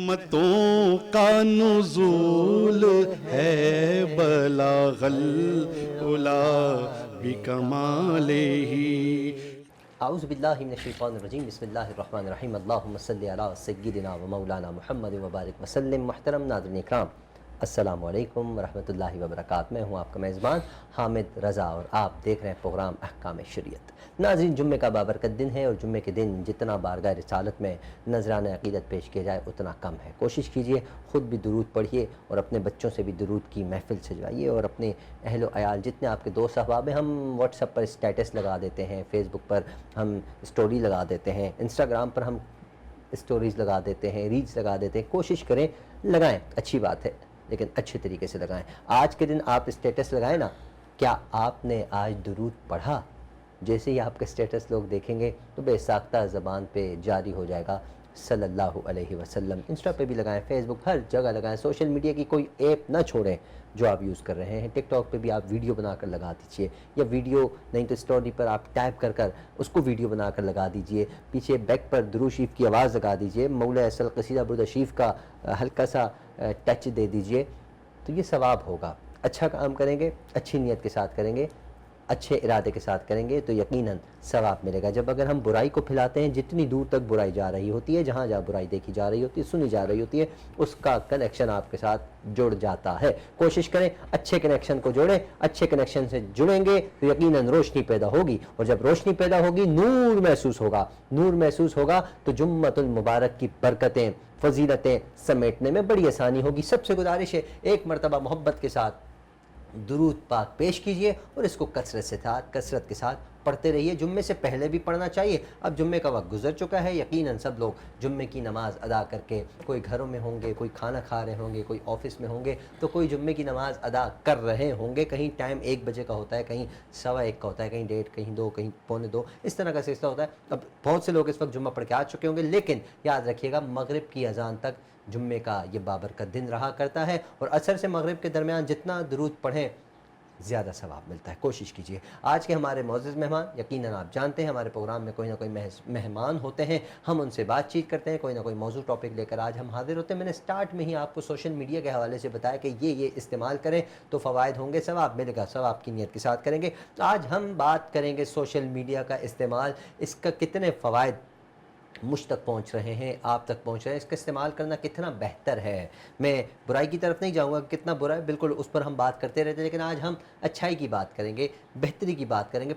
رحمتوں کا نزول ہے بلاغ العلا بکمالہ. اعوذ باللہ من الشیطان الرجیم. بسم اللہ الرحمن الرحیم. اللہم صلی علی سیدنا و مولانا محمد وبارک وسلم. محترم ناظرین اکرام، السلام علیکم ورحمۃ اللہ وبرکاتہ. میں ہوں آپ کا میزبان حامد رضا اور آپ دیکھ رہے ہیں پروگرام احکام شریعت. ناظرین، جمعے کا بابرکت دن ہے اور جمعے کے دن جتنا بارگاہ رسالت میں نذرانہ عقیدت پیش کیا جائے اتنا کم ہے. کوشش کیجئے خود بھی درود پڑھیے اور اپنے بچوں سے بھی درود کی محفل سجوائیے، اور اپنے اہل و عیال جتنے آپ کے دوست احباب ہیں. ہم واٹس ایپ پر اسٹیٹس لگا دیتے ہیں، فیس بک پر ہم اسٹوری لگا دیتے ہیں، انسٹاگرام پر ہم اسٹوریز لگا دیتے ہیں، ریلز لگا دیتے ہیں. کوشش کریں لگائیں، اچھی بات ہے لیکن اچھے طریقے سے لگائیں. آج کے دن آپ اسٹیٹس لگائیں نا، کیا آپ نے آج درود پڑھا؟ جیسے ہی آپ کے اسٹیٹس لوگ دیکھیں گے تو بے ساختہ زبان پہ جاری ہو جائے گا صلی اللہ علیہ وسلم. انسٹا پہ بھی لگائیں، فیس بک، ہر جگہ لگائیں. سوشل میڈیا کی کوئی ایپ نہ چھوڑیں جو آپ یوز کر رہے ہیں. ٹک ٹاک پہ بھی آپ ویڈیو بنا کر لگا دیجئے، یا ویڈیو نہیں تو اسٹوری پر آپ ٹائپ کر کر اس کو ویڈیو بنا کر لگا دیجئے. پیچھے بیک پر درود شریف کی آواز لگا دیجئے، مولا اصل قصیدہ برد شریف کا ہلکا سا ٹچ دے دیجئے، تو یہ ثواب ہوگا. اچھا کام کریں گے، اچھی نیت کے ساتھ کریں گے، اچھے ارادے کے ساتھ کریں گے تو یقیناً ثواب ملے گا. جب اگر ہم برائی کو پھیلاتے ہیں، جتنی دور تک برائی جا رہی ہوتی ہے، جہاں جہاں برائی دیکھی جا رہی ہوتی ہے، سنی جا رہی ہوتی ہے، اس کا کنیکشن آپ کے ساتھ جڑ جاتا ہے. کوشش کریں اچھے کنیکشن کو جوڑیں. اچھے کنیکشن سے جڑیں گے تو یقیناً روشنی پیدا ہوگی، اور جب روشنی پیدا ہوگی نور محسوس ہوگا. نور محسوس ہوگا تو جمعۃ المبارک کی برکتیں، فضیلتیں سمیٹنے میں بڑی آسانی ہوگی. سب سے گزارش ہے ایک مرتبہ محبت کے ساتھ درود پاک پیش کیجئے اور اس کو کثرت کے ساتھ پڑھتے رہیے. جمعے سے پہلے بھی پڑھنا چاہیے. اب جمعے کا وقت گزر چکا ہے، یقیناً سب لوگ جمعے کی نماز ادا کر کے کوئی گھروں میں ہوں گے، کوئی کھانا کھا رہے ہوں گے، کوئی آفس میں ہوں گے، تو کوئی جمعے کی نماز ادا کر رہے ہوں گے. کہیں ٹائم 1 بجے کا ہوتا ہے، کہیں 1:15 کا ہوتا ہے، کہیں 1:30، کہیں 2، کہیں 1:45، اس طرح کا سلسلہ ہوتا ہے. اب بہت سے لوگ اس وقت جمعہ پڑھ کے آ چکے ہوں گے، لیکن یاد رکھیے گا مغرب کی اذان تک جمعے کا یہ بابرکت دن رہا کرتا ہے، اور عصر سے مغرب کے درمیان جتنا درود پڑھیں زیادہ ثواب ملتا ہے. کوشش کیجئے. آج کے ہمارے معزز مہمان، یقیناً آپ جانتے ہیں ہمارے پروگرام میں کوئی نہ کوئی مہمان ہوتے ہیں، ہم ان سے بات چیت کرتے ہیں، کوئی نہ کوئی موضوع ٹاپک لے کر آج ہم حاضر ہوتے ہیں. میں نے سٹارٹ میں ہی آپ کو سوشل میڈیا کے حوالے سے بتایا کہ یہ استعمال کریں تو فوائد ہوں گے، ثواب ملے گا. ثواب کی نیت کے ساتھ کریں گے. آج ہم بات کریں گے سوشل میڈیا کا استعمال، اس کا کتنے فوائد مجھ تک پہنچ رہے ہیں، آپ تک پہنچ رہے ہیں، اس کا استعمال کرنا کتنا بہتر ہے. میں برائی کی طرف نہیں جاؤں گا، کتنا برا ہے بالکل اس پر ہم بات کرتے رہتے ہیں، لیکن آج ہم اچھائی کی بات کریں گے، بہتری کی بات کریں گے،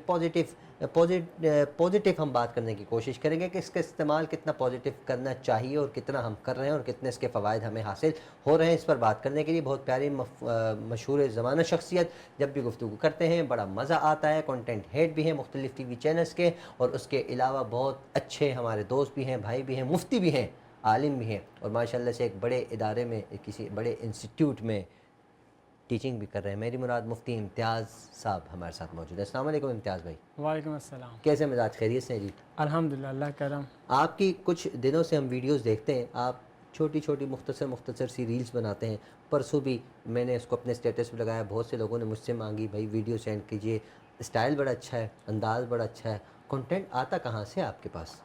پازیٹیو ہم بات کرنے کی کوشش کریں گے کہ اس کا استعمال کتنا پازیٹیو کرنا چاہیے اور کتنا ہم کر رہے ہیں اور کتنے اس کے فوائد ہمیں حاصل ہو رہے ہیں. اس پر بات کرنے کے لیے بہت پیاری مشہور زمانہ شخصیت، جب بھی گفتگو کرتے ہیں بڑا مزہ آتا ہے. کنٹینٹ ہیڈ بھی ہیں مختلف ٹی وی چینلز کے، اور اس کے علاوہ بہت اچھے ہمارے دوست بھی ہیں، بھائی بھی ہیں، مفتی بھی ہیں، عالم بھی ہیں، اور ماشاءاللہ سے ایک بڑے ادارے میں، کسی بڑے انسٹیٹیوٹ میں ٹیچنگ بھی کر رہے ہیں. میری مراد مفتی امتیاز صاحب ہمارے ساتھ موجود ہیں. السلام علیکم امتیاز بھائی. وعلیکم السلام. کیسے مزاج، خیریت سے ہیں جی؟ الحمدللہ، اللہ کرم. آپ کی کچھ دنوں سے ہم ویڈیوز دیکھتے ہیں، آپ چھوٹی چھوٹی مختصر سی ریلز بناتے ہیں. پرسوں بھی میں نے اس کو اپنے اسٹیٹس پہ لگایا، بہت سے لوگوں نے مجھ سے مانگی بھائی ویڈیو سینڈ کیجئے. اسٹائل بڑا اچھا ہے، انداز بڑا اچھا ہے. کنٹینٹ آتا کہاں سے آپ کے پاس؟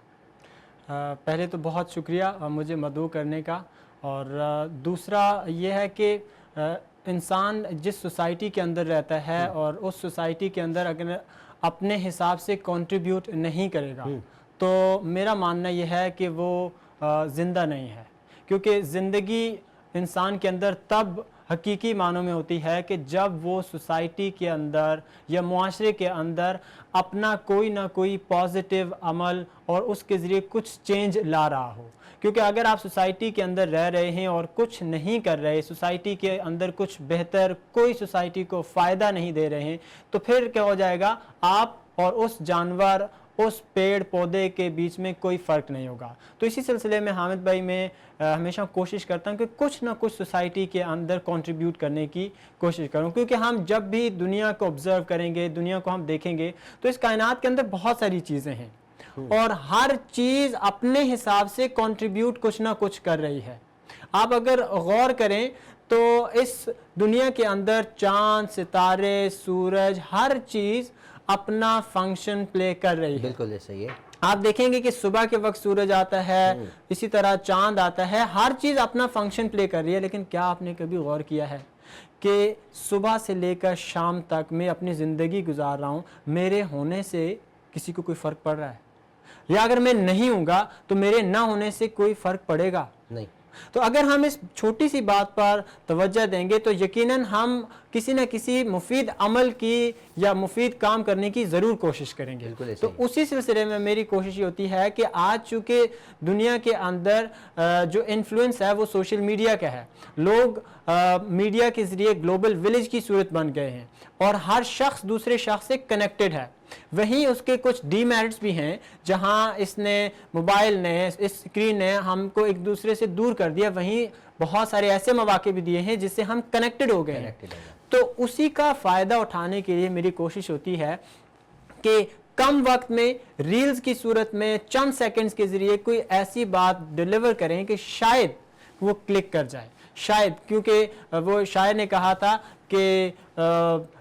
پہلے تو بہت شکریہ مجھے مدعو کرنے کا، اور دوسرا یہ ہے کہ انسان جس سوسائٹی کے اندر رہتا ہے اور اس سوسائٹی کے اندر اگر اپنے حساب سے کنٹریبیوٹ نہیں کرے گا تو میرا ماننا یہ ہے کہ وہ زندہ نہیں ہے. کیونکہ زندگی انسان کے اندر تب حقیقی معنوں میں ہوتی ہے کہ جب وہ سوسائٹی کے اندر یا معاشرے کے اندر اپنا کوئی نہ کوئی پازیٹیو عمل اور اس کے ذریعے کچھ چینج لا رہا ہو. کیونکہ اگر آپ سوسائٹی کے اندر رہ رہے ہیں اور کچھ نہیں کر رہے، سوسائٹی کے اندر کچھ بہتر، کوئی سوسائٹی کو فائدہ نہیں دے رہے ہیں، تو پھر کیا ہو جائے گا، آپ اور اس جانور، اس پیڑ پودے کے بیچ میں کوئی فرق نہیں ہوگا. تو اسی سلسلے میں حامد بھائی میں ہمیشہ کوشش کرتا ہوں کہ کچھ نہ کچھ سوسائٹی کے اندر کنٹریبیوٹ کرنے کی کوشش کروں. کیونکہ ہم جب بھی دنیا کو آبزرو کریں گے، دنیا کو ہم دیکھیں گے تو اس کائنات کے اندر بہت ساری چیزیں ہیں، اور ہر چیز اپنے حساب سے کنٹریبیوٹ کچھ نہ کچھ کر رہی ہے. آپ اگر غور کریں تو اس دنیا کے اندر چاند، ستارے، سورج، ہر چیز اپنا فنکشن پلے کر رہی ہے. بالکل ایسا ہی ہے. آپ دیکھیں گے کہ صبح کے وقت سورج آتا ہے، اسی طرح چاند آتا ہے، ہر چیز اپنا فنکشن پلے کر رہی ہے، لیکن کیا آپ نے کبھی غور کیا ہے کہ صبح سے لے کر شام تک میں اپنی زندگی گزار رہا ہوں، میرے ہونے سے کسی کو کوئی فرق پڑ رہا ہے؟ یا اگر میں نہیں ہوں گا تو میرے نہ ہونے سے کوئی فرق پڑے گا؟ نہیں. تو اگر ہم اس چھوٹی سی بات پر توجہ دیں گے تو یقیناً ہم کسی نہ کسی مفید عمل کی یا مفید کام کرنے کی ضرور کوشش کریں گے. بالکل ایسے تو ہی. اسی سلسلے میں میری کوشش یہ ہوتی ہے کہ آج چونکہ دنیا کے اندر جو انفلوئنس ہے وہ سوشل میڈیا کا ہے، لوگ میڈیا کے ذریعے گلوبل ولیج کی صورت بن گئے ہیں اور ہر شخص دوسرے شخص سے کنیکٹڈ ہے. وہیں اس کے کچھ ڈی میرٹس بھی ہیں، جہاں اس نے موبائل نے، اس اسکرین نے ہم کو ایک دوسرے سے دور کر دیا، وہیں بہت سارے ایسے مواقع بھی دیے ہیں جس سے ہم کنیکٹڈ ہو گئے ہیں. تو اسی کا فائدہ اٹھانے کے لیے میری کوشش ہوتی ہے کہ کم وقت میں ریلز کی صورت میں چند سیکنڈز کے ذریعے کوئی ایسی بات ڈیلیور کریں کہ شاید وہ کلک کر جائے. شاید، کیونکہ وہ شاعر نے کہا تھا کہ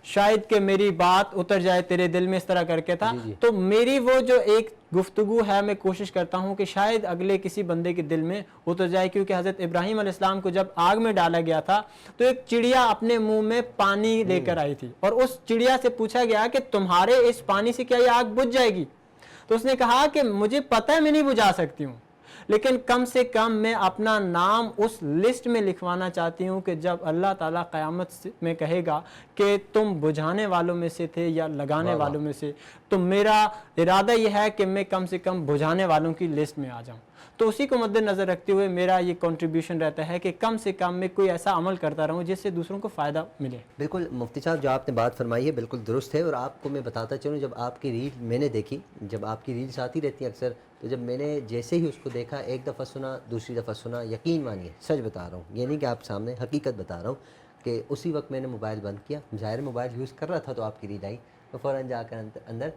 شاید کہ میری بات اتر جائے تیرے دل میں، اس طرح کر کے تھا. تو میری وہ جو ایک گفتگو ہے، میں کوشش کرتا ہوں کہ شاید اگلے کسی بندے کے دل میں اتر جائے. کیونکہ حضرت ابراہیم علیہ السلام کو جب آگ میں ڈالا گیا تھا تو ایک چڑیا اپنے منہ میں پانی لے کر آئی تھی، اور اس چڑیا سے پوچھا گیا کہ تمہارے اس پانی سے کیا یہ آگ بجھ جائے گی؟ تو اس نے کہا کہ مجھے پتہ ہے میں نہیں بجھا سکتی ہوں، لیکن کم سے کم میں اپنا نام اس لسٹ میں لکھوانا چاہتی ہوں کہ جب اللہ تعالیٰ قیامت میں کہے گا کہ تم بجھانے والوں میں سے تھے یا لگانے والوں میں سے، تو میرا ارادہ یہ ہے کہ میں کم سے کم بجھانے والوں کی لسٹ میں آ جاؤں. تو اسی کو مد نظر رکھتے ہوئے میرا یہ کنٹریبیوشن رہتا ہے کہ کم سے کم میں کوئی ایسا عمل کرتا رہوں جس سے دوسروں کو فائدہ ملے. بالکل مفتی صاحب، جو آپ نے بات فرمائی ہے بالکل درست ہے. اور آپ کو میں بتاتا چلوں، جب آپ کی ریل میں نے دیکھی، جب آپ کی ریلز آتی رہتی ہیں اکثر، تو جب میں نے جیسے ہی اس کو دیکھا، ایک دفعہ سنا، دوسری دفعہ سنا، یقین مانیے سچ بتا رہا ہوں، یہ نہیں کہ آپ سامنے حقیقت بتا رہا ہوں، کہ اسی وقت میں نے موبائل بند کیا. ظاہر موبائل یوز کر رہا تھا تو آپ کی ریل آئی، تو فوراً جا کر اندر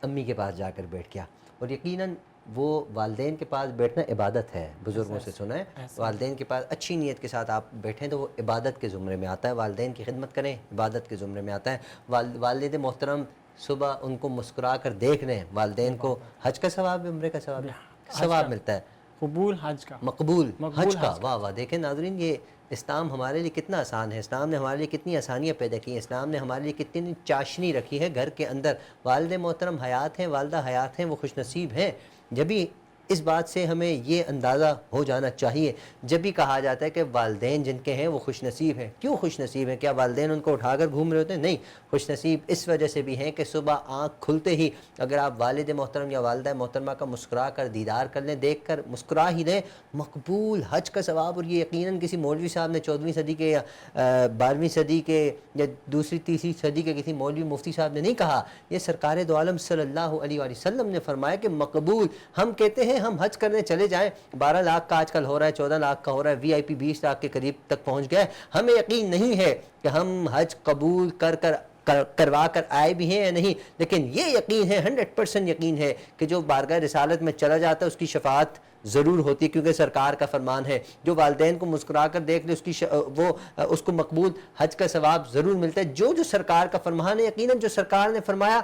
امی کے پاس جا کر بیٹھ گیا. اور یقیناً وہ والدین کے پاس بیٹھنا عبادت ہے، بزرگوں سے سنا ہے. والدین کے پاس اچھی نیت کے ساتھ آپ بیٹھیں تو وہ عبادت کے زمرے میں آتا ہے. والدین کی خدمت کریں، عبادت کے زمرے میں آتا ہے. والد محترم صبح ان کو مسکرا کر دیکھ رہے ہیں، والدین کو حج کا ثواب، عمرے کا ثواب ملتا ہے، قبول حج کا، مقبول حج کا. واہ واہ. دیکھیں ناظرین، یہ اسلام ہمارے لیے کتنا آسان ہے، اسلام نے ہمارے لیے کتنی آسانیاں پیدا کی ہیں، اسلام نے ہمارے لیے کتنی چاشنی رکھی ہے گھر کے اندر. والد محترم حیات ہیں، والدہ حیات ہیں، وہ خوش نصیب ہیں. جبھی اس بات سے ہمیں یہ اندازہ ہو جانا چاہیے جب بھی کہا جاتا ہے کہ والدین جن کے ہیں وہ خوش نصیب ہیں. کیوں خوش نصیب ہیں؟ کیا والدین ان کو اٹھا کر گھوم رہے ہوتے ہیں؟ نہیں، خوش نصیب اس وجہ سے بھی ہیں کہ صبح آنکھ کھلتے ہی اگر آپ والد محترم یا والدہ محترمہ کا مسکرا کر دیدار کر لیں، دیکھ کر مسکرا ہی لیں، مقبول حج کا ثواب. اور یہ یقیناً کسی مولوی صاحب نے 14ویں صدی کے یا 12ویں صدی کے یا دوسری تیسری صدی کے کسی مولوی مفتی صاحب نے نہیں کہا. یہ سرکار دو عالم صلی اللہ علیہ وآلہ وسلم نے فرمایا کہ مقبول. ہم کہتے ہیں ہم حج کرنے چلے جائیں، 12 لاکھ کا آج کل ہو رہا ہے، 14 لاکھ کا ہو رہا ہے، وی آئی پی 20 لاکھ کے قریب تک پہنچ گئے. ہمیں یقین نہیں ہے کہ ہم حج قبول کروا کر آئے بھی ہیں یا نہیں، لیکن یہ یقین ہے، 100% یقین ہے کہ جو بارگاہ رسالت میں چلا جاتا ہے اس کی شفاعت ضرور ہوتی ہے، کیونکہ سرکار کا فرمان ہے جو والدین کو مسکرا کر دیکھ لے اس کو مقبول حج کا ثواب ضرور ملتا ہے. جو سرکار کا فرمان ہے، یقیناً جو سرکار نے فرمایا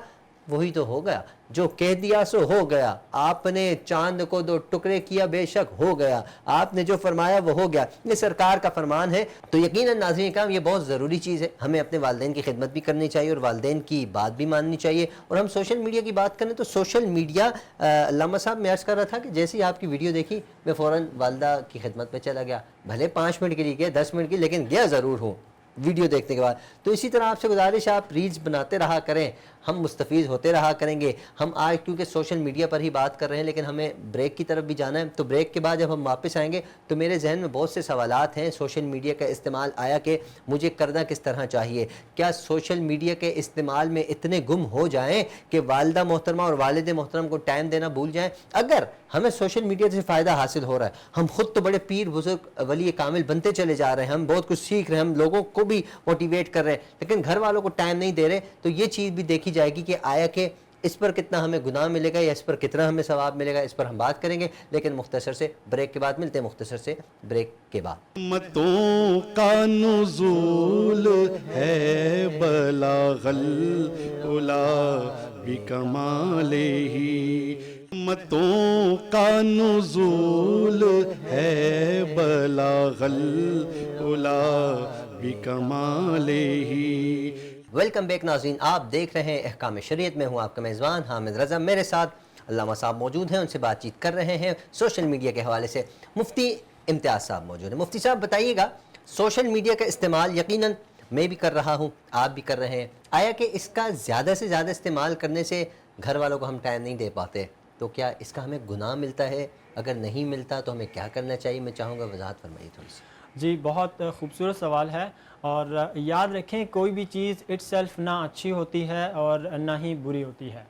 وہی تو ہو گیا، جو کہہ دیا سو ہو گیا. آپ نے چاند کو 2 ٹکڑے کیا، بے شک ہو گیا. آپ نے جو فرمایا وہ ہو گیا، یہ سرکار کا فرمان ہے. تو یقیناً ناظرین کرام، یہ بہت ضروری چیز ہے. ہمیں اپنے والدین کی خدمت بھی کرنی چاہیے اور والدین کی بات بھی ماننی چاہیے. اور ہم سوشل میڈیا کی بات کریں تو سوشل میڈیا، علامہ صاحب میں عرض کر رہا تھا کہ جیسے ہی آپ کی ویڈیو دیکھی میں فوراً والدہ کی خدمت میں چلا گیا. بھلے 5 منٹ کے لیے گیا، 10 منٹ کی، لیکن گیا ضرور ہوں ویڈیو دیکھنے کے بعد. تو اسی طرح آپ سے گزارش ہے، آپ ریلز بناتے رہا کریں، ہم مستفیض ہوتے رہا کریں گے. ہم آج کیونکہ سوشل میڈیا پر ہی بات کر رہے ہیں، لیکن ہمیں بریک کی طرف بھی جانا ہے. تو بریک کے بعد جب ہم واپس آئیں گے تو میرے ذہن میں بہت سے سوالات ہیں. سوشل میڈیا کا استعمال آیا کہ مجھے کرنا کس طرح چاہیے؟ کیا سوشل میڈیا کے استعمال میں اتنے گم ہو جائیں کہ والدہ محترمہ اور والد محترم کو ٹائم دینا بھول جائیں؟ اگر ہمیں سوشل میڈیا سے فائدہ حاصل ہو رہا ہے، ہم خود تو بڑے پیر بزرگ ولی کامل بنتے چلے جا رہے ہیں، ہم بہت کچھ سیکھ رہے ہیں، ہم لوگوں کو بھی موٹیویٹ کر رہے ہیں، لیکن گھر والوں کو ٹائم نہیں دے رہے، تو یہ چیز بھی دیکھی جائے گی کہ آیا کہ اس پر کتنا ہمیں گناہ ملے گا یا اس پر کتنا ہمیں ثواب ملے گا. اس پر ہم بات کریں گے، لیکن مختصر سے بریک کے بعد ملتے ہیں. مختصر سے بریک کے بعد. امتوں کا نزول ہے بلاغ العلا بکمالہ متوں کا نزول ہے بلاغ العلا بکمالہ. ویلکم بیک ناظرین، آپ دیکھ رہے ہیں احکام شریعت. میں ہوں آپ کا میزبان حامد رضا. میرے ساتھ علامہ صاحب موجود ہیں، ان سے بات چیت کر رہے ہیں سوشل میڈیا کے حوالے سے. مفتی امتیاز صاحب موجود ہیں. مفتی صاحب بتائیے گا، سوشل میڈیا کا استعمال یقیناً میں بھی کر رہا ہوں، آپ بھی کر رہے ہیں، آیا کہ اس کا زیادہ سے زیادہ استعمال کرنے سے گھر والوں کو ہم ٹائم نہیں دے پاتے، تو کیا اس کا ہمیں گناہ ملتا ہے؟ اگر نہیں ملتا تو ہمیں کیا کرنا چاہیے؟ میں چاہوں گا وضاحت فرمائیے تھوڑی سی. جی، بہت خوبصورت سوال ہے. اور یاد رکھیں، کوئی بھی چیز اٹ سیلف نہ اچھی ہوتی ہے اور نہ ہی بری ہوتی ہے،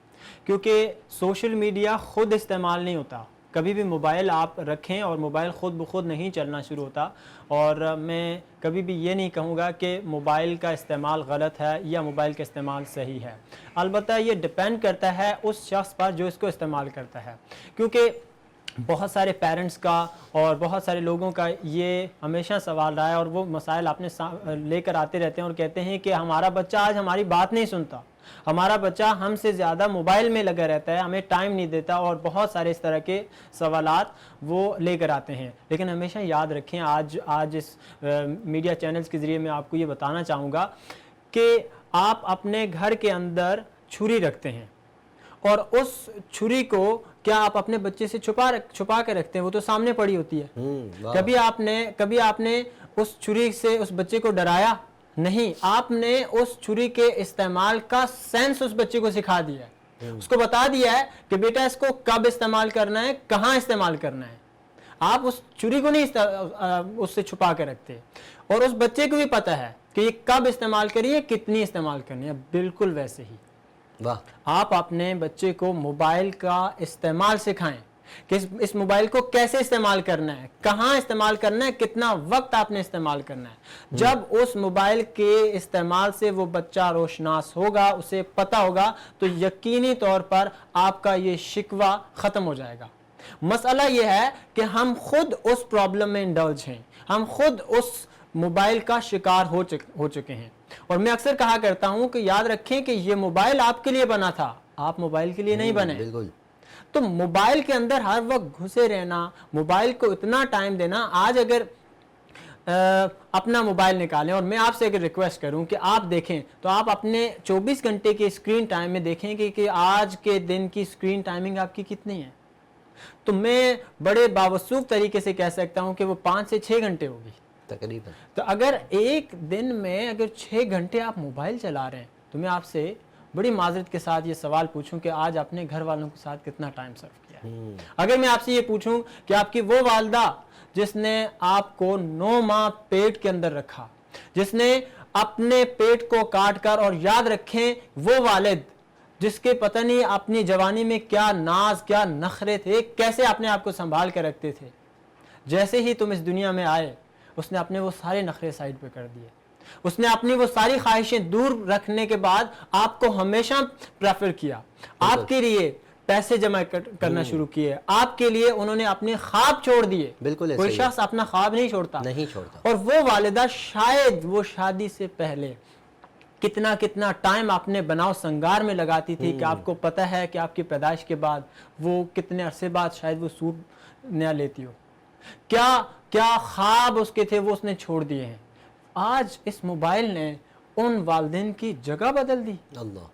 کیونکہ سوشل میڈیا خود استعمال نہیں ہوتا. کبھی بھی موبائل آپ رکھیں اور موبائل خود بخود نہیں چلنا شروع ہوتا. اور میں کبھی بھی یہ نہیں کہوں گا کہ موبائل کا استعمال غلط ہے یا موبائل کا استعمال صحیح ہے. البتہ یہ ڈپینڈ کرتا ہے اس شخص پر جو اس کو استعمال کرتا ہے، کیونکہ بہت سارے پیرنٹس کا اور بہت سارے لوگوں کا یہ ہمیشہ سوال رہا ہے، اور وہ مسائل آپ نے لے کر آتے رہتے ہیں اور کہتے ہیں کہ ہمارا بچہ آج ہماری بات نہیں سنتا، ہمارا بچہ ہم سے زیادہ موبائل میں لگا رہتا ہے، ہمیں ٹائم نہیں دیتا، اور بہت سارے اس طرح کے سوالات وہ لے کر آتے ہیں. لیکن ہمیشہ یاد رکھیں، آج اس میڈیا چینلز کے ذریعے میں آپ کو یہ بتانا چاہوں گا کہ آپ اپنے گھر کے اندر چھری رکھتے ہیں، اور اس چھری کو کیا آپ اپنے بچے سے چھپا کے رکھتے ہیں؟ وہ تو سامنے پڑی ہوتی ہے. کبھی آپ نے اس چھری سے اس بچے کو ڈرایا؟ نہیں. آپ نے اس چھری کے استعمال کا سینس اس بچے کو سکھا دیا ہے، اس کو بتا دیا ہے کہ بیٹا اس کو کب استعمال کرنا ہے، کہاں استعمال کرنا ہے. آپ اس چھری کو نہیں اس سے چھپا کے رکھتے، اور اس بچے کو بھی پتا ہے کہ یہ کب استعمال کرنی ہے، کتنی استعمال کرنی ہے. بالکل ویسے ہی آپ اپنے بچے کو موبائل کا استعمال سکھائیں کہ اس موبائل کو کیسے استعمال کرنا ہے، کہاں استعمال کرنا ہے، کتنا وقت آپ نے استعمال کرنا ہے. جب اس موبائل کے استعمال سے وہ بچہ روشناس ہوگا، اسے پتہ ہوگا، تو یقینی طور پر آپ کا یہ شکوہ ختم ہو جائے گا. مسئلہ یہ ہے کہ ہم خود اس پرابلم میں انڈلج ہیں، ہم خود اس موبائل کا شکار ہو چکے ہیں. اور میں اکثر کہا کرتا ہوں کہ یاد رکھیں کہ یہ موبائل آپ کے لیے بنا تھا، آپ موبائل کے لیے نہیں بنے. بالکل. تو موبائل کے اندر ہر وقت گھسے رہنا، موبائل کو اتنا ٹائم دینا. آج اگر اپنا موبائل نکالیں اور میں آپ سے اگر ریکویسٹ کروں کہ آپ دیکھیں، تو آپ اپنے 24 گھنٹے کے اسکرین ٹائم میں دیکھیں کہ آج کے دن کی اسکرین ٹائمنگ آپ کی کتنی ہے. تو میں بڑے باوسوخ طریقے سے کہہ سکتا ہوں کہ وہ 5 سے 6 گھنٹے ہوگی تقریباً. تو اگر ایک دن میں اگر 6 گھنٹے آپ موبائل چلا رہے ہیں، تو میں آپ سے بڑی معذرت کے ساتھ یہ سوال پوچھوں کہ آج اپنے گھر والوں کے ساتھ کتنا ٹائم صرف کیا ہے. اگر میں آپ سے یہ پوچھوں کہ آپ کی وہ والدہ جس نے آپ کو 9 ماہ پیٹ کے اندر رکھا، جس نے اپنے پیٹ کو کاٹ کر، اور یاد رکھیں وہ والد جس کے پتہ نہیں اپنی جوانی میں کیا ناز، کیا نخرے تھے، کیسے اپنے آپ کو سنبھال کے رکھتے تھے، جیسے ہی تم اس دنیا میں آئے اس نے اپنے وہ سارے نخرے سائڈ پہ کر دیے. اس نے اپنی وہ ساری خواہشیں دور رکھنے کے بعد آپ کو ہمیشہ پریفر کیا، آپ کے لیے پیسے جمع کرنا شروع کیے، آپ کے لیے انہوں نے اپنے خواب چھوڑ دیے. بالکل. کوئی شخص اپنا خواب نہیں چھوڑتا. اور وہ والدہ شاید وہ شادی سے پہلے کتنا ٹائم آپ نے بناؤ سنگار میں لگاتی تھی کہ آپ کو پتہ ہے کہ آپ کی پیدائش کے بعد وہ کتنے عرصے بعد شاید وہ سوٹ نیا لیتی ہو. کیا خواب اس کے تھے وہ اس نے چھوڑ دیے ہیں. آج اس موبائل نے ان والدین کی جگہ بدل دی. اللہ.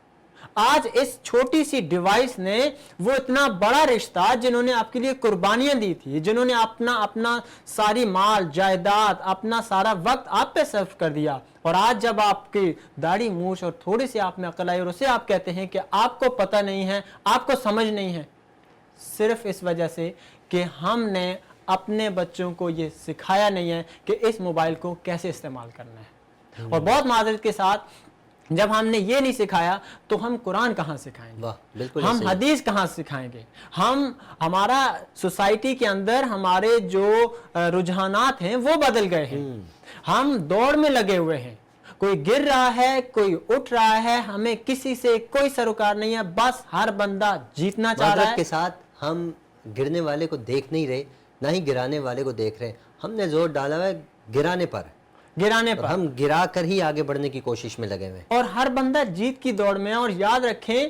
آج اس چھوٹی سی ڈیوائس نے وہ اتنا بڑا رشتہ جنہوں نے آپ کے لیے قربانیاں دی تھی، جنہوں نے اپنا ساری مال جائیداد، اپنا سارا وقت آپ پہ صرف کر دیا، اور آج جب آپ کی داڑھی مونچھ اور تھوڑی سی آپ میں عقل آئی اور اسے آپ کہتے ہیں کہ آپ کو پتہ نہیں ہے، آپ کو سمجھ نہیں ہے، صرف اس وجہ سے کہ ہم نے اپنے بچوں کو یہ سکھایا نہیں ہے کہ اس موبائل کو کیسے استعمال کرنا ہے. اور بہت معذرت کے ساتھ جب ہم نے یہ نہیں سکھایا تو ہم قرآن کہاں سکھائیں گے، ہم حدیث کہاں سکھائیں گے. ہمارا سوسائٹی کے اندر ہمارے جو رجحانات ہیں وہ بدل گئے ہیں، ہم دوڑ میں لگے ہوئے ہیں، کوئی گر رہا ہے، کوئی اٹھ رہا ہے، ہمیں کسی سے کوئی سروکار نہیں ہے، بس ہر بندہ جیتنا چاہ رہا ہے. معذرت کے ساتھ ہم گرنے والے کو دیکھ نہیں رہے، نہ ہی گرانے والے کو دیکھ رہے ہیں. ہم نے زور ڈالا ہے گرانے پر، ہم گرا کر ہی آگے بڑھنے کی کوشش میں لگے ہوئے ہیں. اور ہر بندہ جیت کی دوڑ میں ہے. اور یاد رکھیں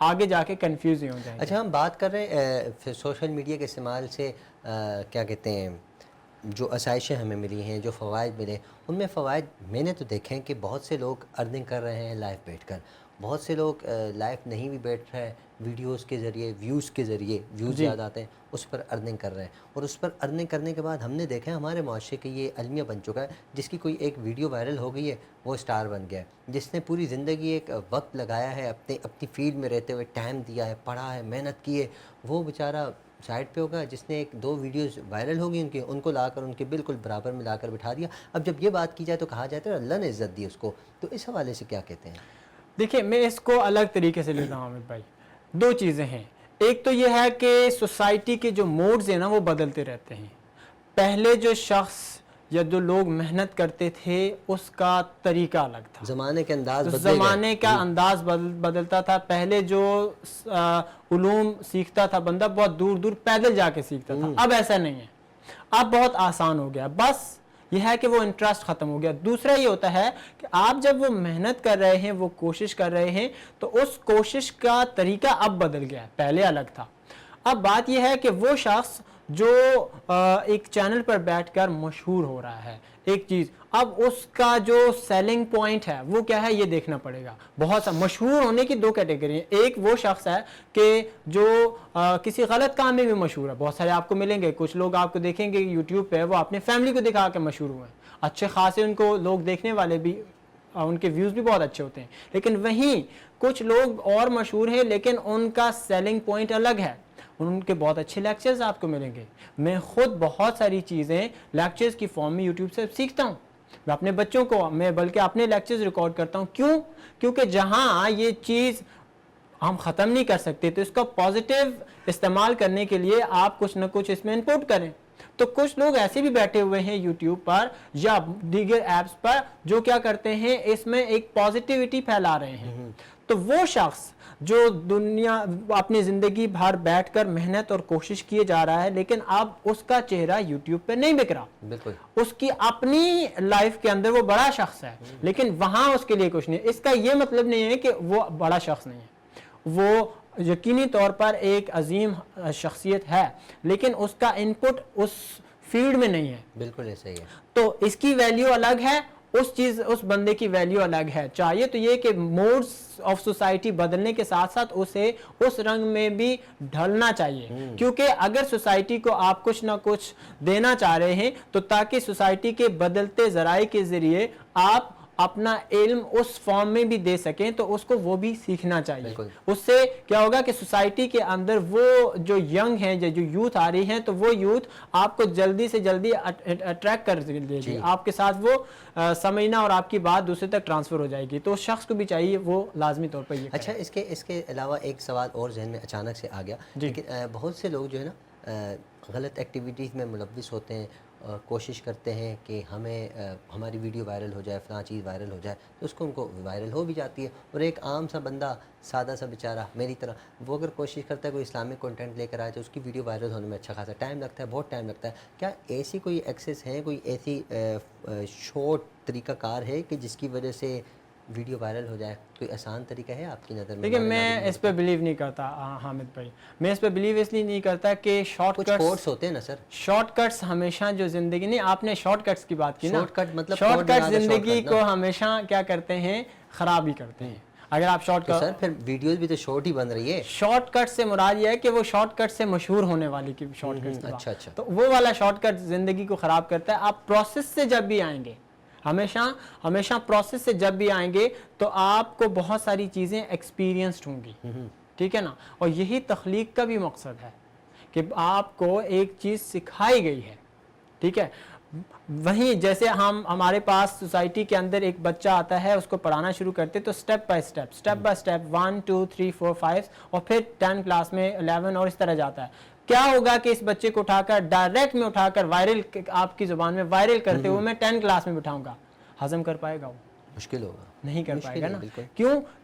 آگے جا کے کنفیوز ہی ہو جائیں گے۔ اچھا ہم بات کر رہے ہیں سوشل میڈیا کے استعمال سے کیا کہتے ہیں جو آسائشیں ہمیں ملی ہیں، جو فوائد ملے، ان میں فوائد میں نے تو دیکھے ہیں کہ بہت سے لوگ ارننگ کر رہے ہیں لائف بیٹھ کر، بہت سے لوگ لائف نہیں بھی بیٹھ رہے، ویڈیوز کے ذریعے، ویوز کے ذریعے، ویوز زیادہ آتے ہیں، اس پر ارننگ کر رہے ہیں، اور اس پر ارننگ کرنے کے بعد ہم نے دیکھا ہے ہمارے معاشرے کے یہ المیہ بن چکا ہے، جس کی کوئی ایک ویڈیو وائرل ہو گئی ہے وہ سٹار بن گیا ہے، جس نے پوری زندگی ایک وقت لگایا ہے اپنی فیلڈ میں رہتے ہوئے، ٹائم دیا ہے، پڑھا ہے، محنت کی ہے، وہ بیچارہ سائڈ پہ ہوگا جس نے ایک دو ویڈیوز وائرل ہوگی ان کو لا کر ان کے بالکل برابر میں لا کر بٹھا دیا۔ اب جب یہ بات کی جائے تو کہا جاتا ہے اللہ نے عزت دی اس کو، تو اس حوالے سے کیا کہتے ہیں؟ دیکھیں میں اس کو الگ طریقے سے لیتا ہوں حامد بھائی، دو چیزیں ہیں، ایک تو یہ ہے کہ سوسائٹی کے جو موڈز ہیں نا وہ بدلتے رہتے ہیں۔ پہلے جو شخص یا جو لوگ محنت کرتے تھے اس کا طریقہ الگ تھا، زمانے کے انداز بدلے گئے، زمانے کا انداز بدلتا تھا۔ پہلے جو علوم سیکھتا تھا بندہ بہت دور دور پیدل جا کے سیکھتا تھا، اب ایسا نہیں ہے، اب بہت آسان ہو گیا، بس یہ ہے کہ وہ انٹرسٹ ختم ہو گیا۔ دوسرا یہ ہوتا ہے کہ آپ جب وہ محنت کر رہے ہیں، وہ کوشش کر رہے ہیں، تو اس کوشش کا طریقہ اب بدل گیا ہے، پہلے الگ تھا۔ اب بات یہ ہے کہ وہ شخص جو ایک چینل پر بیٹھ کر مشہور ہو رہا ہے ایک چیز، اب اس کا جو سیلنگ پوائنٹ ہے وہ کیا ہے یہ دیکھنا پڑے گا۔ بہت سا مشہور ہونے کی دو کیٹیگری ہیں، ایک وہ شخص ہے کہ جو کسی غلط کام میں بھی مشہور ہے، بہت سارے آپ کو ملیں گے، کچھ لوگ آپ کو دیکھیں گے یوٹیوب پہ وہ اپنے فیملی کو دکھا کے مشہور ہوئے ہیں، اچھے خاصے ان کو لوگ دیکھنے والے بھی، ان کے ویوز بھی بہت اچھے ہوتے ہیں، لیکن وہیں کچھ لوگ اور مشہور ہیں لیکن ان کا سیلنگ پوائنٹ الگ ہے، ان کے بہت اچھے لیکچرز آپ کو ملیں گے۔ میں خود بہت ساری چیزیں لیکچرز کی فارم میں یوٹیوب سے سیکھتا ہوں، میں اپنے بچوں کو، میں بلکہ اپنے لیکچرز ریکارڈ کرتا ہوں، کیونکہ جہاں یہ چیز ہم ختم نہیں کر سکتے تو اس کا پازیٹیو استعمال کرنے کے لیے آپ کچھ نہ کچھ اس میں انپوٹ کریں۔ تو کچھ لوگ ایسے بھی بیٹھے ہوئے ہیں یوٹیوب پر یا دیگر ایپس پر جو کیا کرتے ہیں اس میں ایک پازیٹیوٹی پھیلا رہے ہیں، تو وہ شخص جو دنیا اپنی زندگی بھر بیٹھ کر محنت اور کوشش کیے جا رہا ہے لیکن اب اس کا چہرہ یوٹیوب پہ نہیں بک رہا، بالکل اس کی اپنی لائف کے اندر وہ بڑا شخص ہے لیکن وہاں اس کے لیے کچھ نہیں، اس کا یہ مطلب نہیں ہے کہ وہ بڑا شخص نہیں ہے، وہ یقینی طور پر ایک عظیم شخصیت ہے لیکن اس کا انپٹ اس فیلڈ میں نہیں ہے، بالکل ایسا ہی ہے۔ تو اس کی ویلیو الگ ہے، اس بندے کی ویلیو الگ ہے۔ چاہیے تو یہ کہ موڈز آف سوسائٹی بدلنے کے ساتھ ساتھ اسے اس رنگ میں بھی ڈھلنا چاہیے، کیونکہ اگر سوسائٹی کو آپ کچھ نہ کچھ دینا چاہ رہے ہیں تو تاکہ سوسائٹی کے بدلتے ذرائع کے ذریعے آپ اپنا علم اس فارم میں بھی دے سکیں تو اس کو وہ بھی سیکھنا چاہیے۔ اس سے کیا ہوگا کہ سوسائٹی کے اندر وہ جو ینگ ہیں جو یوتھ آ رہی ہیں تو وہ یوتھ آپ کو جلدی سے جلدی اٹریکٹ کر دے گی، آپ کے ساتھ وہ سمجھنا اور آپ کی بات دوسرے تک ٹرانسفر ہو جائے گی، تو اس شخص کو بھی چاہیے وہ لازمی طور پر یہ کرے۔ اچھا اس کے علاوہ ایک سوال اور ذہن میں اچانک سے آ گیا، لیکن بہت سے لوگ جو ہے نا غلط ایکٹیویٹیز میں ملوث ہوتے ہیں، کوشش کرتے ہیں کہ ہماری ویڈیو وائرل ہو جائے، فلاں چیز وائرل ہو جائے، تو اس کو ان کو وائرل ہو بھی جاتی ہے، اور ایک عام سا بندہ سادہ سا بیچارہ میری طرح وہ اگر کوشش کرتا ہے کوئی اسلامک کنٹینٹ لے کر آئے تو اس کی ویڈیو وائرل ہونے میں اچھا خاصا ٹائم لگتا ہے، بہت ٹائم لگتا ہے۔ کیا ایسی کوئی ایکسس ہے، کوئی ایسی شارٹ طریقہ کار ہے کہ جس کی وجہ سے ویڈیو وائرل ہو جائے؟ کوئی آسان طریقہ ہے آپ کی نظر میں؟ لیکن میں اس پہ بلیو نہیں کرتا حامد بھائی، میں اس پہ بلیو اس لیے نہیں کرتا کہ شارٹ کچھ کورس ہوتے ہیں نا سر، شارٹ کٹس ہمیشہ جو زندگی، نہیں آپ نے شارٹ کٹس کی بات کی نا، شارٹ کٹ مطلب شارٹ کٹ زندگی کو ہمیشہ کیا کرتے ہیں، خراب ہی کرتے ہیں۔ اگر آپ شارٹ کٹ، سر پھر ویڈیوز بھی تو شارٹ ہی بن رہی ہے۔ شارٹ کٹ سے مراد یہ ہے کہ وہ شارٹ کٹ سے مشہور ہونے والی کی شارٹ کٹ، اچھا اچھا، تو وہ والا شارٹ کٹ زندگی کو خراب کرتا ہے۔ آپ پروسیس سے جب بھی آئیں گے، ہمیشہ پروسیس سے جب بھی آئیں گے تو آپ کو بہت ساری چیزیں ایکسپیرینسڈ ہوں گی، ٹھیک ہے نا، اور یہی تخلیق کا بھی مقصد ہے کہ آپ کو ایک چیز سکھائی گئی ہے، ٹھیک ہے۔ وہیں جیسے ہمارے پاس سوسائٹی کے اندر ایک بچہ آتا ہے، اس کو پڑھانا شروع کرتے تو سٹیپ بائی سٹیپ 1 2 3 4 5 اور پھر 10 کلاس میں 11 اور اس طرح جاتا ہے۔ کیا ہوگا کہ اس بچے کو اٹھا کر ڈائریکٹ میں اٹھا کر وائرل، آپ کی زبان میں وائرل کرتے ہوئے میں 10 کلاس میں بٹھاؤں گا، ہضم کر پائے گا؟ وہ مشکل ہوگا، نہیں کر پائے گا نا،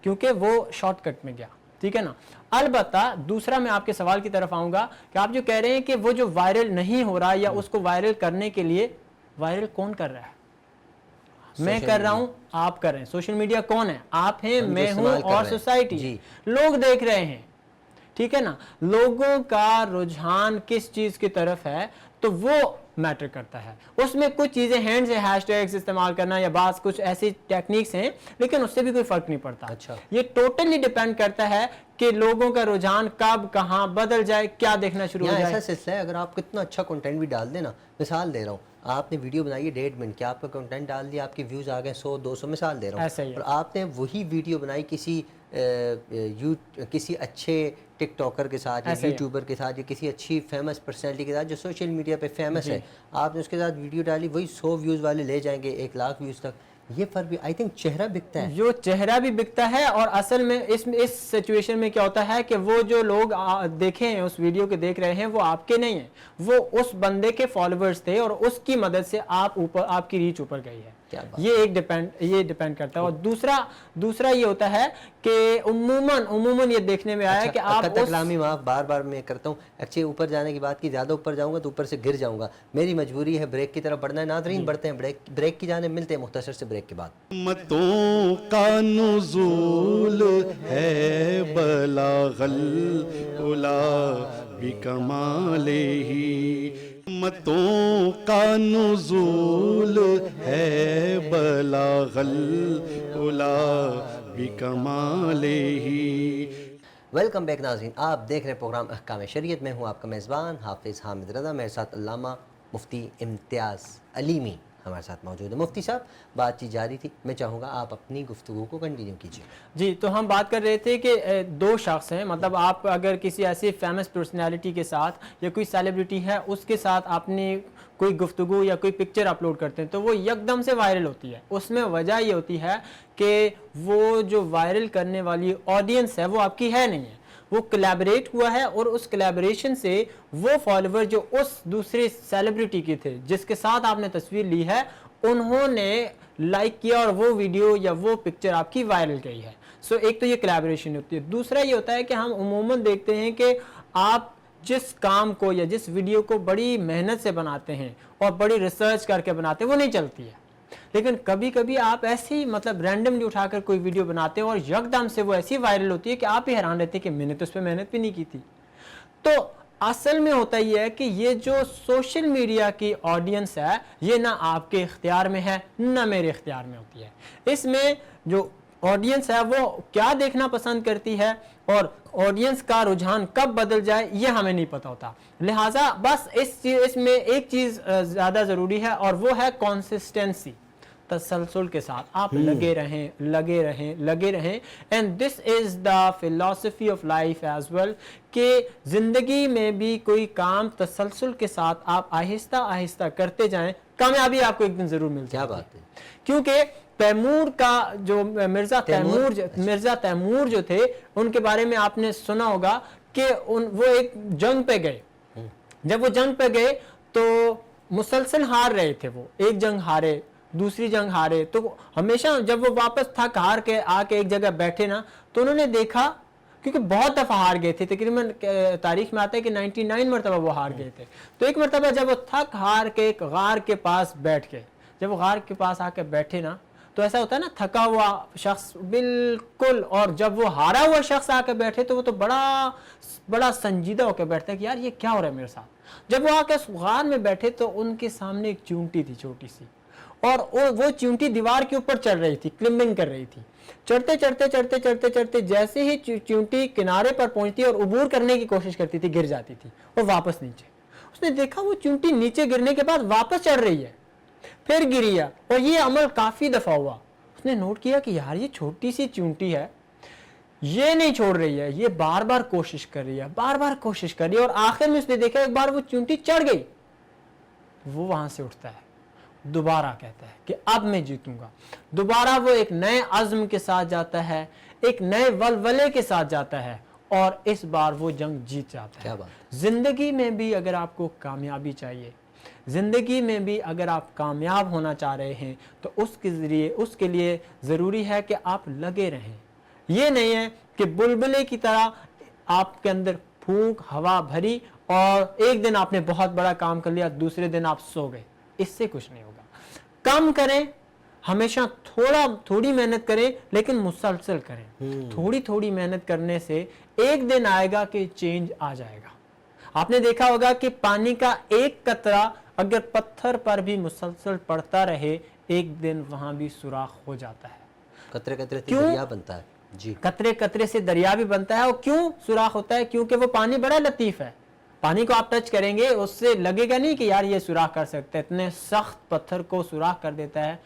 کیونکہ وہ شارٹ کٹ میں گیا، ٹھیک ہے نا۔ البتہ دوسرا میں آپ کے سوال کی طرف آؤں گا کہ آپ جو کہہ رہے ہیں کہ وہ جو وائرل نہیں ہو رہا یا اس کو وائرل کرنے کے لیے، وائرل کون کر رہا ہے؟ میں کر رہا ہوں آپ کر رہے ہیں. سوشل میڈیا کون ہے؟ آپ ہیں، میں ہوں اور سوسائٹی. لوگ دیکھ رہے ہیں، ٹھیک ہے نا. لوگوں کا رجحان کس چیز کی طرف ہے تو وہ میٹر کرتا ہے. اس میں کچھ چیزیں ہینڈ سے ہیش ٹیگز استعمال کرنا یا بعض کچھ ایسی ٹیکنیکس ہیں، لیکن اس سے بھی کوئی فرق نہیں پڑتا. یہ ٹوٹلی ڈیپینڈ کرتا ہے کہ لوگوں کا رجحان کب کہاں بدل جائے، کیا دیکھنا شروع ہو جائے. ایسا سلسلہ ہے، اگر آپ کتنا اچھا کنٹینٹ بھی ڈال دیں نا، مثال دے رہا ہوں، آپ نے ویڈیو بنائی ہے 1.5 منٹ کی، آپ کا کنٹینٹ ڈال دیا، آپ کے ویوز آ گئے 100 200، مثال دے رہا ہوں، اور آپ نے وہی ویڈیو بنائی کسی اچھے ٹک ٹاکر کے ساتھ یا یوٹیوبر کے ساتھ یا کسی اچھی فیمس پرسنالٹی کے ساتھ جو سوشل میڈیا پہ فیمس ہے، آپ نے اس کے ساتھ ویڈیو ڈالی، وہی 100 ویوز والے لے جائیں گے 1 لاکھ ویوز تک. یہ فرق بھی آئی تھنک چہرہ بکتا ہے، جو چہرہ بھی بکتا ہے. اور اصل میں اس سچویشن میں کیا ہوتا ہے کہ وہ جو لوگ دیکھیں ہیں، اس ویڈیو کے دیکھ رہے ہیں، وہ آپ کے نہیں ہیں، وہ اس بندے کے فالوورز تھے اور اس کی مدد سے آپ کی ریچ اوپر گئی ہے. یہ ڈیپینڈ کرتا ہے. اور دوسرا یہ ہوتا ہے کہ عموماً یہ دیکھنے میں آیا کہ آپ کلامی معاف بار بار میں کرتا ہوں، ایکچولی اوپر جانے کی بات کی، زیادہ اوپر جاؤں گا تو اوپر سے گر جاؤں گا، میری مجبوری ہے بریک کی طرف بڑھنا ہے. ناظرین بڑھتے ہیں بریک کی جانب، ملتے ہیں مختصر سے بریک کے بعد. رحمتوں کا نزول ہے بلاغ العلا بکمالہ، رحمتوں کا نزول ہے بلاغ العلا بکمالہ. ویلکم بیک ناظرین، آپ دیکھ رہے ہیں پروگرام احکام شریعت. میں ہوں آپ کا میزبان حافظ حامد رضا، میرے ساتھ علامہ مفتی امتیاز علیمی ہمارے ساتھ موجود ہے. مفتی صاحب، بات چیت جاری تھی، میں چاہوں گا آپ اپنی گفتگو کو کنٹینیو کیجیے. جی، تو ہم بات کر رہے تھے کہ 2 شخص ہیں، مطلب آپ اگر کسی ایسی فیمس پرسنالٹی کے ساتھ یا کوئی سیلیبریٹی ہے اس کے ساتھ آپ نے کوئی گفتگو یا کوئی پکچر اپلوڈ کرتے ہیں تو وہ یکدم سے وائرل ہوتی ہے. اس میں وجہ یہ ہوتی ہے کہ وہ جو وائرل کرنے والی آڈینس ہے وہ آپ کی ہے نہیں ہے، وہ کلیبریٹ ہوا ہے، اور اس کلیبریشن سے وہ فالوور جو اس دوسرے سیلیبریٹی کے تھے جس کے ساتھ آپ نے تصویر لی ہے، انہوں نے لائک کیا اور وہ ویڈیو یا وہ پکچر آپ کی وائرل گئی ہے. ایک تو یہ کلیبریشن ہوتی ہے. دوسرا یہ ہوتا ہے کہ ہم عموماً دیکھتے ہیں کہ آپ جس کام کو یا جس ویڈیو کو بڑی محنت سے بناتے ہیں اور بڑی ریسرچ کر کے بناتے ہیں وہ نہیں چلتی ہے، لیکن کبھی کبھی آپ ایسی مطلب رینڈملی اٹھا کر کوئی ویڈیو بناتے ہیں اور یکدم سے وہ ایسی وائرل ہوتی ہے کہ آپ ہی حیران رہتے ہیں کہ میں نے تو اس پہ محنت بھی نہیں کی تھی. تو اصل میں ہوتا یہ ہے کہ یہ جو سوشل میڈیا کی آڈینس ہے یہ نہ آپ کے اختیار میں ہے نہ میرے اختیار میں ہوتی ہے. اس میں جو آڈینس ہے وہ کیا دیکھنا پسند کرتی ہے اور آڈینس کا رجحان کب بدل جائے یہ ہمیں نہیں پتا ہوتا. لہٰذا بس اس میں ایک چیز زیادہ ضروری ہے اور وہ ہے کنسسٹنسی، تسلسل کے ساتھ آپ لگے رہیں and this is the philosophy of life as well کہ زندگی میں بھی کوئی کام تسلسل کے ساتھ آپ آہستہ آہستہ کرتے جائیں، کامیابی آپ کو ایک دن ضرور ملتی ہے. کیا بات ہے. کیونکہ تیمور کا جو مرزا تیمور جو تھے ان کے بارے میں آپ نے سنا ہوگا کہ وہ ایک جنگ پہ گئے. جب وہ جنگ پہ گئے تو مسلسل ہار رہے تھے، وہ ایک جنگ ہارے، دوسری جنگ ہارے، تو ہمیشہ جب وہ واپس تھک ہار کے آ کے ایک جگہ بیٹھے نا تو انہوں نے دیکھا، کیونکہ بہت دفعہ ہار گئے تھے، تقریباً تاریخ میں آتا ہے کہ 99 مرتبہ وہ ہار گئے تھے. تو ایک مرتبہ جب وہ تھک ہار کے ایک غار کے پاس بیٹھ گئے، جب وہ غار کے پاس آ کے بیٹھے نا تو ایسا ہوتا ہے نا تھکا ہوا شخص بالکل، اور جب وہ ہارا ہوا شخص آ کے بیٹھے تو وہ تو بڑا سنجیدہ ہو کے بیٹھتا ہے کہ یار یہ کیا ہو رہا ہے میرے ساتھ. جب وہ آ کے اس غار میں بیٹھے تو ان کے سامنے ایک چونٹی تھی چھوٹی سی، اور وہ چونٹی دیوار کے اوپر چڑھ رہی تھی، کلمبنگ کر رہی تھی. چڑھتے جیسے ہی چونٹی کنارے پر پہنچتی اور عبور کرنے کی کوشش کرتی تھی گر جاتی تھی اور واپس نیچے. اس نے دیکھا وہ چونٹی نیچے گرنے کے بعد واپس چڑھ رہی ہے، پھر گری ہے، اور یہ عمل کافی دفعہ ہوا. اس نے نوٹ کیا کہ یار یہ چھوٹی سی چونٹی ہے، یہ نہیں چھوڑ رہی ہے، یہ بار بار کوشش کر رہی ہے، اور آخر میں اس نے دیکھا ایک بار وہ چونٹی چڑھ گئی. وہ وہاں سے اٹھتا ہے، دوبارہ کہتا ہے کہ اب میں جیتوں گا. دوبارہ وہ ایک نئے عزم کے ساتھ جاتا ہے، ایک نئے ولولے کے ساتھ جاتا ہے، اور اس بار وہ جنگ جیت جاتا ہے. زندگی میں بھی اگر آپ کو کامیابی چاہیے، زندگی میں بھی اگر آپ کامیاب ہونا چاہ رہے ہیں تو اس کے لیے ضروری ہے کہ آپ لگے رہیں. یہ نہیں ہے کہ بلبلے کی طرح آپ کے اندر پھونک ہوا بھری اور ایک دن آپ نے بہت بڑا کام کر لیا، دوسرے دن آپ سو گئے. اس سے کچھ نہیں ہوگا. کم کریں، ہمیشہ تھوڑی محنت کریں لیکن مسلسل کریں. تھوڑی محنت کرنے سے ایک دن آئے گا کہ چینج آ جائے گا. آپ نے دیکھا ہوگا کہ پانی کا ایک قطرہ اگر پتھر پر بھی مسلسل پڑتا رہے ایک دن وہاں بھی سوراخ ہو جاتا ہے. قطرے قطرے سے دریا بنتا ہے. جی قطرے قطرے سے دریا بھی بنتا ہے. اور کیوں سوراخ ہوتا ہے؟ کیونکہ وہ پانی بڑا لطیف ہے. پانی کو آپ ٹچ کریں گے اس سے لگے گا نہیں کہ یار یہ سوراخ کر سکتا ہے. اتنے سخت پتھر کو سوراخ کر دیتا ہے.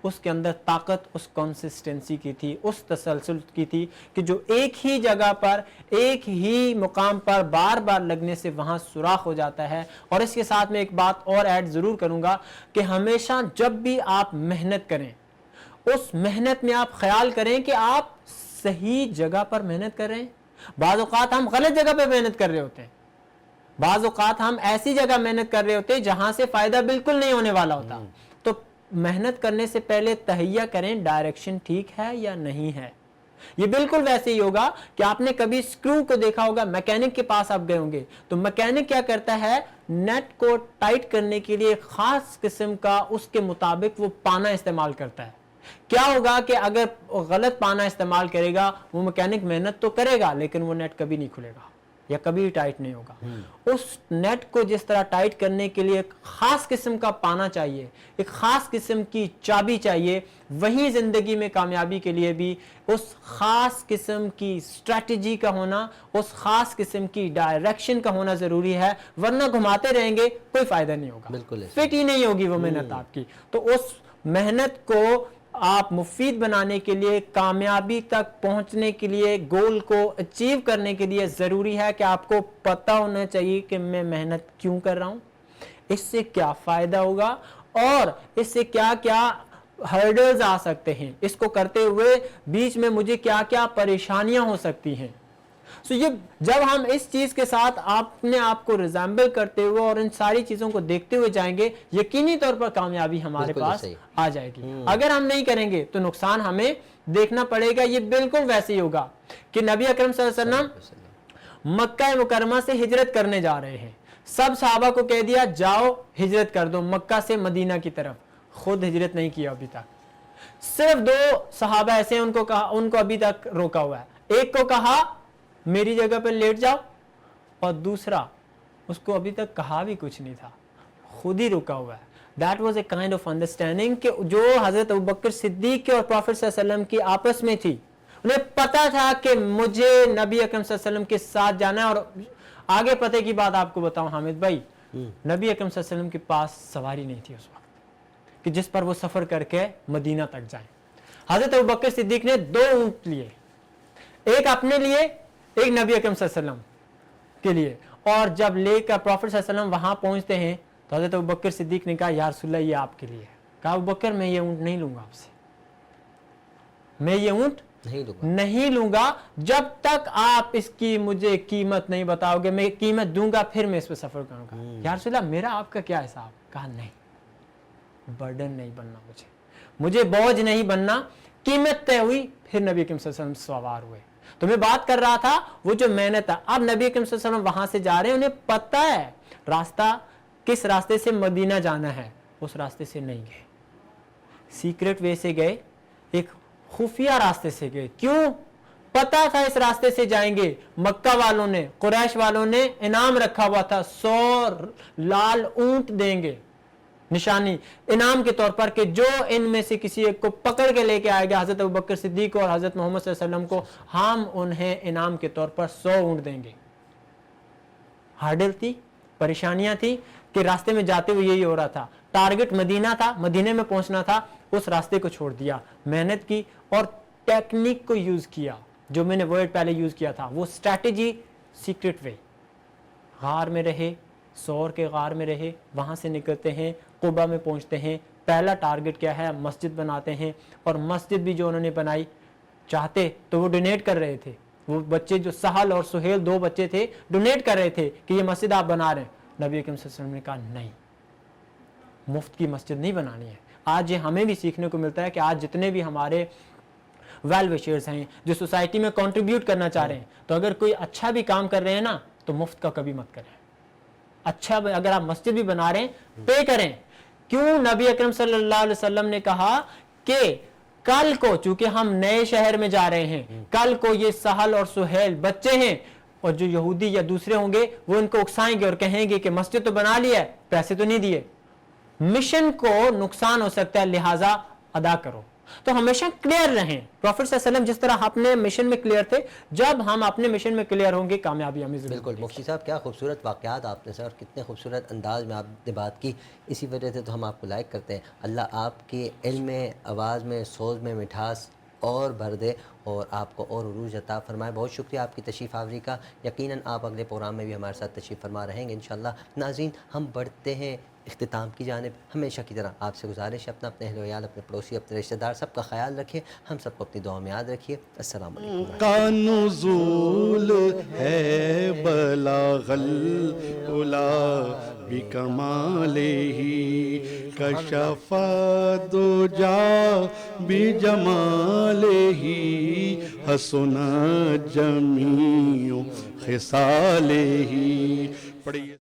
اس کے اندر طاقت اس کنسسٹنسی کی تھی, اس تسلسل کی تھی کہ جو ایک ہی جگہ پر ایک ہی مقام پر بار بار لگنے سے وہاں سوراخ ہو جاتا ہے. اور اس کے ساتھ میں ایک بات اور ایڈ ضرور کروں گا کہ ہمیشہ جب بھی آپ محنت کریں اس محنت میں آپ خیال کریں کہ آپ صحیح جگہ پر محنت کر رہے ہیں. بعض اوقات ہم غلط جگہ پہ محنت کر رہے ہوتے ہیں. بعض اوقات ہم ایسی جگہ محنت کر رہے ہوتے ہیں جہاں سے فائدہ بالکل نہیں ہونے والا ہوتا. تو محنت کرنے سے پہلے تہیہ کریں ڈائریکشن ٹھیک ہے یا نہیں ہے. یہ بالکل ویسے ہی ہوگا کہ آپ نے کبھی سکرو کو دیکھا ہوگا, میکینک کے پاس آپ گئے ہوں گے تو میکینک کیا کرتا ہے, نیٹ کو ٹائٹ کرنے کے لیے خاص قسم کا اس کے مطابق وہ پانا استعمال کرتا ہے. کیا ہوگا کہ اگر غلط پانا استعمال کرے گا وہ میکینک محنت تو کرے گا لیکن وہ نیٹ کبھی نہیں کھلے گا یا کبھی ٹائٹ نہیں ہوگا. اس نیٹ کو جس طرح ٹائٹ کرنے کے لیے ایک خاص قسم کا پانا چاہیے, ایک خاص قسم کی چابی چاہیے, وہی زندگی میں کامیابی کے لیے بھی اس خاص قسم کی اسٹریٹجی کا ہونا, اس خاص قسم کی ڈائریکشن کا ہونا ضروری ہے. ورنہ گھماتے رہیں گے کوئی فائدہ نہیں ہوگا, بالکل فٹ ہی نہیں ہوگی وہ محنت آپ کی. تو اس محنت کو آپ مفید بنانے کے لیے, کامیابی تک پہنچنے کے لیے, گول کو اچیو کرنے کے لیے ضروری ہے کہ آپ کو پتہ ہونا چاہیے کہ میں محنت کیوں کر رہا ہوں, اس سے کیا فائدہ ہوگا اور اس سے کیا کیا ہرڈلز آ سکتے ہیں, اس کو کرتے ہوئے بیچ میں مجھے کیا کیا پریشانیاں ہو سکتی ہیں. سو یہ جب ہم اس چیز کے ساتھ اپنے آپ کو ریزمبل کرتے ہوئے اور ان ساری چیزوں کو دیکھتے ہوئے جائیں گے, یقینی طور پر کامیابی ہمارے پاس آ جائے گی. اگر ہم نہیں کریں گے تو نقصان ہمیں دیکھنا پڑے گا. یہ بالکل ویسے ہی ہوگا کہ نبی اکرم صلی اللہ علیہ وسلم مکہ مکرمہ سے ہجرت کرنے جا رہے ہیں. سب صحابہ کو کہہ دیا جاؤ ہجرت کر دو مکہ سے مدینہ کی طرف, خود ہجرت نہیں کیا ابھی تک. صرف 2 صحابہ ایسے ہیں ان کو ابھی تک روکا ہوا ہے. ایک کو کہا میری جگہ پہ لیٹ جاؤ, اور دوسرا اس کو ابھی تک کہا بھی کچھ نہیں تھا, خود ہی رکا ہوا ہے. That was a kind of understanding کہ جو حضرت ابوبکر صدیق اور پروفیٹ صلی اللہ علیہ وسلم کی آپس میں تھی. انہیں پتا تھا کہ مجھے نبی اکرم صلی اللہ علیہ وسلم کے ساتھ جانا ہے. اور آگے پتے کی بات آپ کو بتاؤں حامد بھائی, نبی اکرم صلی اللہ علیہ وسلم کے پاس سواری نہیں تھی اس وقت کہ جس پر وہ سفر کر کے مدینہ تک جائیں. حضرت ابوبکر صدیق نے 2 اونٹ لیے, ایک اپنے لیے ایک نبی اکرم صلی اللہ علیہ وسلم کے لیے. اور جب لے کر پروفیٹ صلی اللہ علیہ وسلم وہاں پہنچتے ہیں تو حضرت ابوبکر صدیق نے کہا یا رسول اللہ یہ آپ کے لیے ہے. کہا ابوبکر میں یہ اونٹ نہیں لوں گا آپ سے, میں یہ اونٹ نہیں لوں گا جب تک آپ اس کی مجھے قیمت نہیں بتاؤ گے. میں قیمت دوں گا پھر میں اس پہ سفر کروں گا. یا رسول اللہ میرا آپ کا کیا حساب؟ کہا نہیں, برڈن نہیں بننا, مجھے بوجھ نہیں بننا. قیمت طے ہوئی, پھر نبی اکرم صلی اللہ علیہ وسلم سوار ہوئے. تو میں بات کر رہا تھا وہ جو محنت ہے. اب نبی اکرم صلی اللہ علیہ وسلم وہاں سے جا رہے ہیں, انہیں پتہ ہے راستہ کس راستے سے مدینہ جانا ہے, اس راستے سے نہیں گئے, سیکرٹ وے سے گئے, ایک خفیہ راستے سے گئے. کیوں؟ پتہ تھا اس راستے سے جائیں گے. مکہ والوں نے, قریش والوں نے انعام رکھا ہوا تھا, 100 لال اونٹ دیں گے نشانی انعام کے طور پر, کہ جو ان میں سے کسی ایک کو پکڑ کے لے کے آئے گا حضرت ابوبکر صدیق اور حضرت محمد صلی اللہ علیہ وسلم کو, ہم انہیں انعام کے طور پر 100 اونٹ دیں گے. ہارڈل تھی, پریشانیاں تھی کہ راستے میں جاتے ہوئے یہی ہو رہا تھا. ٹارگٹ مدینہ تھا, مدینے میں پہنچنا تھا, اس راستے کو چھوڑ دیا. محنت کی اور ٹیکنیک کو یوز کیا جو میں نے ورڈ پہلے یوز کیا تھا, وہ اسٹریٹجی سیکرٹ وے. غار میں رہے, سور کے غار میں رہے, وہاں سے نکلتے ہیں, قبا میں پہنچتے ہیں. پہلا ٹارگٹ کیا ہے؟ مسجد بناتے ہیں. اور مسجد بھی جو انہوں نے بنائی, چاہتے تو وہ ڈونیٹ کر رہے تھے. وہ بچے جو سہل اور سہیل 2 بچے تھے, ڈونیٹ کر رہے تھے کہ یہ مسجد آپ بنا رہے ہیں. نبی اکرم صلی اللہ علیہ وسلم نے کہا نہیں, مفت کی مسجد نہیں بنانی ہے. آج یہ ہمیں بھی سیکھنے کو ملتا ہے کہ آج جتنے بھی ہمارے ویل وشرز ہیں جو سوسائٹی میں کنٹریبیوٹ کرنا چاہ رہے ہیں, تو اگر کوئی اچھا بھی کام کر رہے ہیں نا تو مفت کا کبھی مت کریں. اچھا اگر آپ مسجد بھی بنا رہے ہیں پے کریں. کیوں؟ نبی اکرم صلی اللہ علیہ وسلم نے کہا کہ کل کو چونکہ ہم نئے شہر میں جا رہے ہیں, کل کو یہ سہل اور سہیل بچے ہیں اور جو یہودی یا دوسرے ہوں گے وہ ان کو اکسائیں گے اور کہیں گے کہ مسجد تو بنا لیا ہے, پیسے تو نہیں دیے, مشن کو نقصان ہو سکتا ہے, لہٰذا ادا کرو. تو ہمیشہ کلیئر رہیں. پروفیٹ صلی اللہ علیہ وسلم جس طرح اپنے مشن میں کلیئر تھے, جب ہم اپنے مشن میں کلیئر ہوں گے کامیابی ہمیں ضرور. بالکل مفتی صاحب, کیا خوبصورت واقعات آپ نے سر, اور کتنے خوبصورت انداز میں آپ نے بات کی, اسی وجہ سے تو ہم آپ کو لائک کرتے ہیں. اللہ آپ کے علم میں, آواز میں, سوز میں مٹھاس اور بھر دے اور آپ کو اور عروج عطا فرمائے. بہت شکریہ آپ کی تشریف آوری کا. یقیناً آپ اگلے پروگرام میں بھی ہمارے ساتھ تشریف فرما رہیں گے انشاءاللہ. ناظرین, ہم بڑھتے ہیں اختتام کی جانب. ہمیشہ کی طرح آپ سے گزارش ہے, اپنا اہل و عیال, اپنے پڑوسی, اپنے رشتہ دار سب کا خیال رکھیے. ہم سب کو اپنی دعا میں یاد رکھیے. السلام علیکم. کا نزول ہے بلاغ العلا بکمالہ کشف الدجا بجمالہ حسن جمیع خصالہ. پڑھیے.